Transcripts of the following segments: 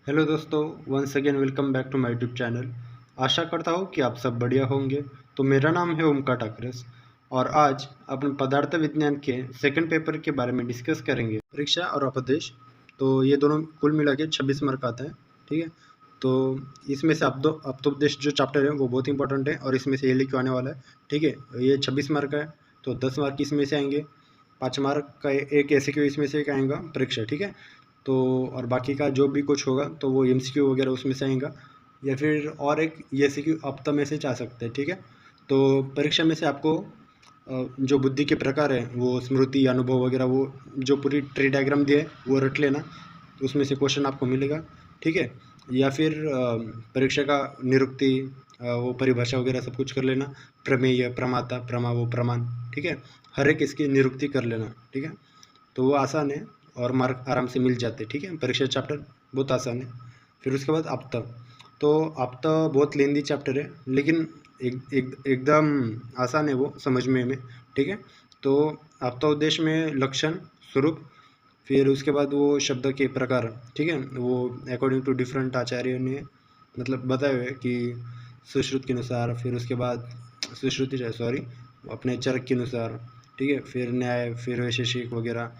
Hello दोस्तों, once again welcome back to my YouTube channel. आशा करता हूँ कि आप सब बढ़िया होंगे। तो मेरा नाम है ओमकार ठाकरस और आज अपने पदार्थ विज्ञान के सेकंड पेपर के बारे में डिस्कस करेंगे, परीक्षा और अपदेश। तो ये दोनों कुल मिला के 26 मार्क आता है। ठीक है, तो इसमें से अपतोपदेश जो चैप्टर है वो बहुत इंपॉर्टेंट है और इसमें से ये लिख आने वाला है। ठीक है, ये 26 मार्क का है तो 10 मार्क इसमें से आएंगे, 5 मार्क का एक ऐसे क्यों इसमें से एक आएगा परीक्षा। ठीक है, तो और बाकी का जो भी कुछ होगा तो वो एमसीक्यू वगैरह उसमें से आएगा या फिर और एक एमसीक्यू अब तक में से आ सकते हैं। ठीक है, तो परीक्षा में से आपको जो बुद्धि के प्रकार है वो स्मृति, अनुभव वगैरह, वो जो पूरी ट्री डायग्राम दिया है वो रट लेना, उसमें से क्वेश्चन आपको मिलेगा। ठीक है, या फिर परीक्षा का निरुक्ति, वो परिभाषा वगैरह सब कुछ कर लेना, प्रमेय, प्रमाता, प्रमा, वो प्रमाण। ठीक है, हर एक इसकी निरुक्ति कर लेना। ठीक है, तो वो आसान है और मार्क आराम से मिल जाते हैं। ठीक है, परीक्षा चैप्टर बहुत आसान है। फिर उसके बाद आप तक, तो आप तो बहुत लेंदी चैप्टर है लेकिन एकदम आसान है वो समझने में। ठीक है, तो आप तो उद्देश्य में लक्षण, स्वरूप, फिर उसके बाद वो शब्द के प्रकार। ठीक है, वो अकॉर्डिंग टू डिफरेंट आचार्यों ने मतलब बताए हुए कि सुश्रुत के अनुसार, फिर उसके बाद सुश्रुति सॉरी अपने चरक के अनुसार। ठीक है, फिर न्याय, फिर वैशेषिक वगैरह,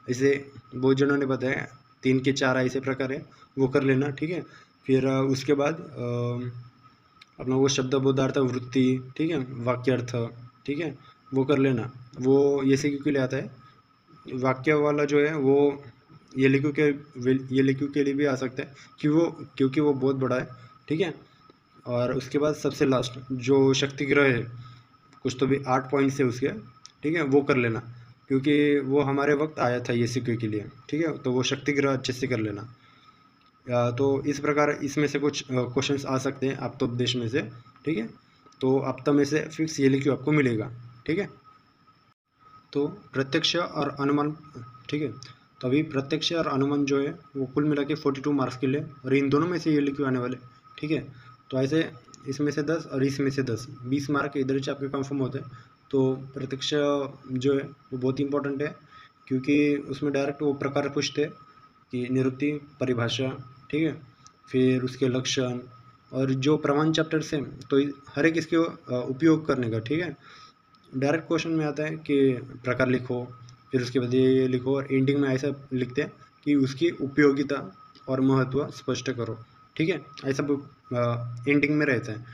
इसे बहुत जनों ने बताया 3 के 4 ऐसे प्रकार है, वो कर लेना। ठीक है, फिर उसके बाद अपना वो शब्द बोधार्थ वृत्ति, ठीक है, वाक्यार्थ, ठीक है, वो कर लेना। वो ये से क्यों के लिए आता है, वाक्य वाला जो है वो ये लिखू के लिए भी आ सकता है क्योंकि वो बहुत बड़ा है। ठीक है, और उसके बाद सबसे लास्ट जो शक्ति ग्रह है, कुछ तो भी 8 पॉइंट्स है उसके। ठीक है, वो कर लेना क्योंकि वो हमारे वक्त आया था ये सीक्यू के लिए। ठीक है, तो वो शक्ति ग्रह अच्छे से कर लेना। तो इस प्रकार इसमें से कुछ क्वेश्चंस आ सकते हैं आप तो उपदेश में से। ठीक है, तो आप तो में से फिक्स ये लिखियो आपको मिलेगा। ठीक है, तो प्रत्यक्ष और अनुमान। ठीक है, तो अभी प्रत्यक्ष और अनुमान जो है वो कुल मिला के 42 मार्क्स के लिए और इन दोनों में से ये लिखियो आने वाले। ठीक है, तो ऐसे इसमें से 10 और इसमें से 10, 20 मार्क इधर से आपके कंफर्म होते हैं। तो प्रत्यक्ष जो है वो बहुत इंपॉर्टेंट है क्योंकि उसमें डायरेक्ट वो प्रकार पूछते हैं कि निरुक्ति, परिभाषा, ठीक है, फिर उसके लक्षण और जो प्रमाण चैप्टर से, तो हर एक इसके उपयोग करने का। ठीक है, डायरेक्ट क्वेश्चन में आता है कि प्रकार लिखो, फिर उसके बाद ये लिखो और एंडिंग में ऐसा लिखते हैं कि उसकी उपयोगिता और महत्व स्पष्ट करो। ठीक है, ऐसा एंडिंग में रहता है,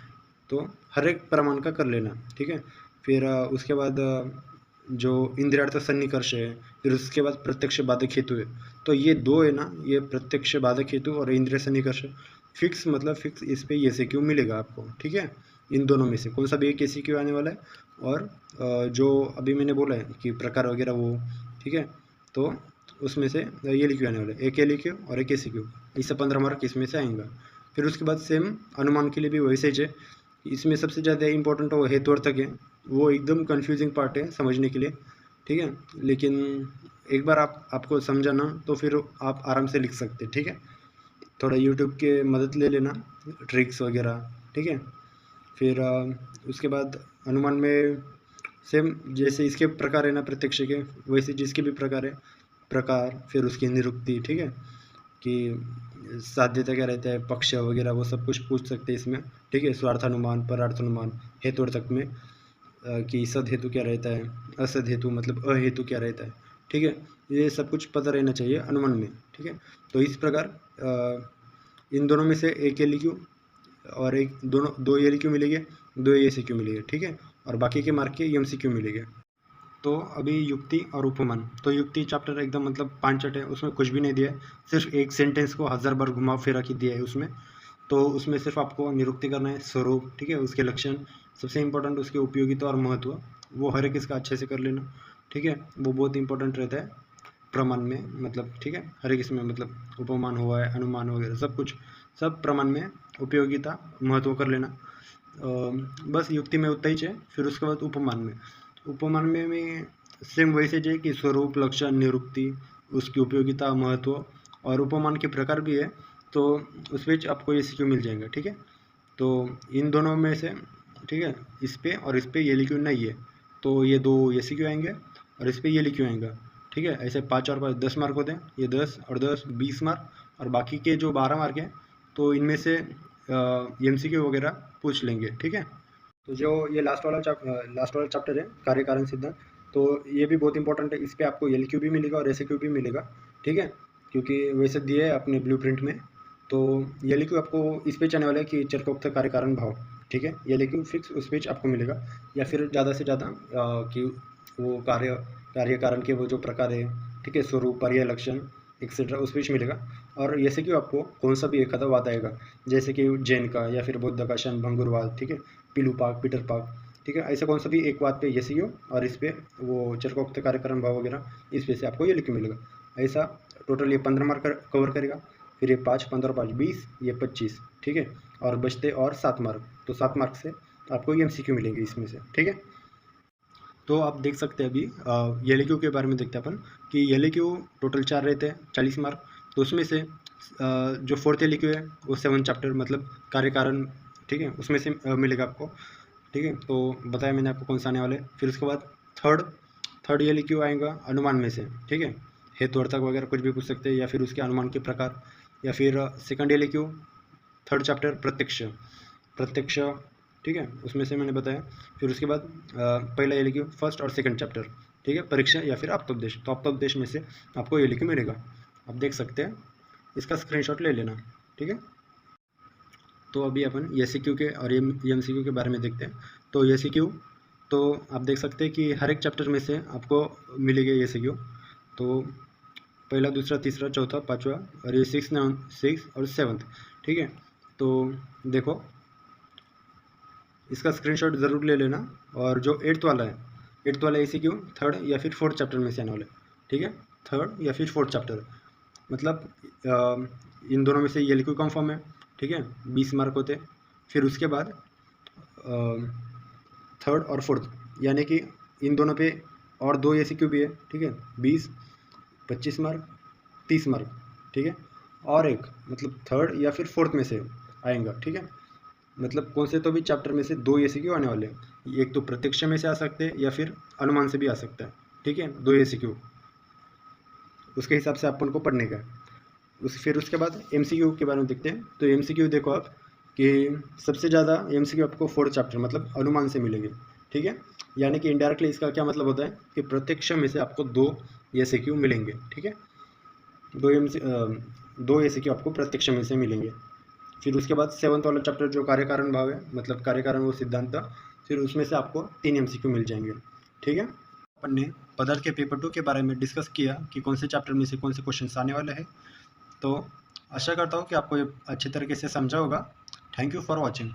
तो हर एक प्रमाण का कर लेना। ठीक है, फिर उसके बाद जो इंद्रियार्थ सन्निकर्ष है, फिर उसके बाद प्रत्यक्ष बाधक हेतु है। तो ये दो है ना, ये प्रत्यक्ष बाधक हेतु और इंद्रिय सन्निकर्ष फिक्स, मतलब फिक्स इस पे ये से क्यों मिलेगा आपको। ठीक है, इन दोनों में से कौन सा भी एक ऐसी क्यों आने वाला है। और जो अभी मैंने बोला है कि प्रकार वगैरह वो, ठीक है, तो उसमें से ये लिखियो आने वाला है, एक ए लिखियो और एक ऐसी क्यों, इससे 15 मार्क इसमें से आएगा। फिर उसके बाद सेम अनुमान के लिए भी वैसे ही है, इसमें सबसे ज़्यादा इंपॉर्टेंट वो हेतु अर्थक है, वो एकदम कंफ्यूजिंग पार्ट है समझने के लिए। ठीक है, लेकिन एक बार आपको समझा ना तो फिर आप आराम से लिख सकते। ठीक है, थोड़ा यूट्यूब के मदद ले लेना, ट्रिक्स वगैरह। ठीक है, फिर उसके बाद अनुमान में सेम जैसे इसके प्रकार है ना प्रत्यक्ष के, वैसे जिसके भी प्रकार है, प्रकार, फिर उसकी निरुक्ति। ठीक है, कि साध्यता क्या रहता है, पक्ष वगैरह वो सब कुछ पूछ सकते हैं इसमें। ठीक है, स्वार्थानुमान, परार्थानुमान, हेतु तक में कि सद हेतु क्या रहता है, असद हेतु मतलब अहेतु क्या रहता है। ठीक है, ये सब कुछ पता रहना चाहिए अनुमान में। ठीक है, तो इस प्रकार इन दोनों में से एक एल क्यू और एक दोनों दो एल क्यू मिलेंगे, दो ए सी क्यू मिलेंगे। ठीक है, और बाकी के मार्क के एम सी क्यू मिलेंगे। तो अभी युक्ति और उपमान, तो युक्ति चैप्टर एकदम मतलब 5 चट है, उसमें कुछ भी नहीं दिया है, सिर्फ एक सेंटेंस को 1000 बार घुमा फिरा के दिया है उसमें। तो उसमें सिर्फ आपको निरुक्ति करना है, स्वरूप, ठीक है, उसके लक्षण, सबसे इंपॉर्टेंट उसकी उपयोगिता और महत्व, वो हर एक इसका अच्छे से कर लेना। ठीक है, वो बहुत इंपॉर्टेंट रहता है प्रमाण में, मतलब ठीक है, हर एक इसमें मतलब उपमान हुआ है, अनुमान वगैरह सब कुछ, सब प्रमाण में उपयोगिता महत्व कर लेना। बस युक्ति में उतना ही है। फिर उसके बाद उपमान में सेम वैसे है कि स्वरूप, लक्षण, निरुक्ति, उसकी उपयोगिता, महत्व और उपमान के प्रकार भी है, तो उस पर आपको ये सीक्यू मिल जाएगा। ठीक है, तो इन दोनों में से, ठीक है, इस पे और इस पे ये लिक्यू नहीं है, तो ये दो ये सीक्यू आएंगे और इस पे ये लिक्यू आएगा। ठीक है, ऐसे 5 और 5 10 मार्क होते हैं, ये 10 और 10 20 मार्क और बाकी के जो 12 मार्क हैं तो इनमें से MCQ वगैरह पूछ लेंगे, ठीक है। तो जो ये लास्ट वाला चैप्टर है कार्यकारण सिद्धांत, तो ये भी बहुत इंपॉर्टेंट है। इस पे आपको LQ भी मिलेगा और SQ भी मिलेगा, ठीक है, क्योंकि वैसे दिए है अपने ब्लूप्रिंट में। तो LQ आपको इस पे आने वाला है कि चरकोक्त कार्यकारण भाव, ठीक है। LQ फिक्स उस पेज आपको मिलेगा, या फिर ज़्यादा से ज़्यादा कि वो कार्यकारण के वो जो प्रकार है, ठीक है, स्वरूप, पर्याय, लक्षण एक्सेट्रा उस पेज मिलेगा। और SQ आपको कौन सा भी एक आधा वाद आएगा, जैसे कि जैन का या फिर बौद्ध का क्षणभंगुरवाद, ठीक है, पिलूपाक, पीटर पाक, ठीक है, ऐसा कौन सा भी एक बात पे SQ और इस पे वो चरकोक्त कार्यकारण भाव वगैरह इस पे से आपको ये लिख मिलेगा। ऐसा टोटल ये 15 मार्क कवर करेगा। फिर ये 5, 15, 5, 20, ये 25, ठीक है, और बचते और 7 मार्क, तो 7 मार्क से आपको ये MCQ मिलेंगे इसमें से, ठीक है। तो आप देख सकते हैं अभी LQ के बारे में देखते हैं अपन कि LQ टोटल 4 रहते हैं, 40 मार्क। तो उसमें से जो 4th LQ है वो 7 चैप्टर मतलब कार्यकारण, ठीक है, उसमें से मिलेगा आपको, ठीक है। तो बताया मैंने आपको कौन सा आने वाले। फिर उसके बाद थर्ड LQ आएगा अनुमान में से, ठीक है, हेतु अर्थक वगैरह कुछ भी पूछ सकते हैं, या फिर उसके अनुमान के प्रकार। या फिर सेकंड LQ 3rd चैप्टर प्रत्यक्ष, ठीक है, उसमें से मैंने बताया। फिर उसके बाद पहला LQ 1st और 2nd चैप्टर, ठीक है, परीक्षा या फिर आप्तोपदेश। तो आप्तोपदेश में से आपको LQ मिलेगा, आप देख सकते हैं, इसका स्क्रीनशॉट ले लेना, ठीक है। तो अभी अपन SQ के और MCQ के बारे में देखते हैं। तो SQ तो आप देख सकते हैं कि हर एक चैप्टर में से आपको मिलेगा SQ। तो पहला, दूसरा, तीसरा, चौथा, पाँचवा और ये 6 और 7th, ठीक है। तो देखो, इसका स्क्रीनशॉट ज़रूर ले लेना। और जो 8th वाला है, 8th वाला SQ 3rd या फिर 4th चैप्टर में से आने वाला है, ठीक है, 3rd या फिर 4th चैप्टर, मतलब इन दोनों में से LQ कंफर्म है, ठीक है, 20 मार्क होते। फिर उसके बाद 3rd और 4th, यानी कि इन दोनों पे और 2 SQ भी है, ठीक है, 20, 25 मार्क, 30 मार्क, ठीक है, और एक मतलब 3rd या फिर 4th में से आएगा, ठीक है। मतलब कौन से तो भी चैप्टर में से 2 SQ आने वाले हैं। एक तो प्रत्यक्ष में से आ सकते हैं या फिर अनुमान से भी आ सकता है, ठीक है, 2 SQ उसके हिसाब से अपन को पढ़ने का। फिर उसके बाद MCQ के बारे में देखते हैं। तो MCQ देखो आप कि सबसे ज़्यादा MCQ आपको 4th चैप्टर मतलब अनुमान से मिलेंगे, ठीक है, यानी कि इनडायरेक्टली इसका क्या मतलब होता है कि प्रत्यक्ष में से आपको 2 SQ मिलेंगे, ठीक है, 2 SQ आपको प्रत्यक्ष में से मिलेंगे। फिर उसके बाद 7th वाला चैप्टर जो कार्यकारण भाव है, मतलब कार्यकारण वो सिद्धांत था, फिर उसमें से आपको 3 MCQ मिल जाएंगे, ठीक है। अपन ने पदार्थ के पेपर 2 के बारे में डिस्कस किया कि कौन से चैप्टर में से कौन से क्वेश्चन आने वाले हैं। तो आशा करता हूँ कि आपको ये अच्छी तरीके से समझा होगा। Thank you for watching.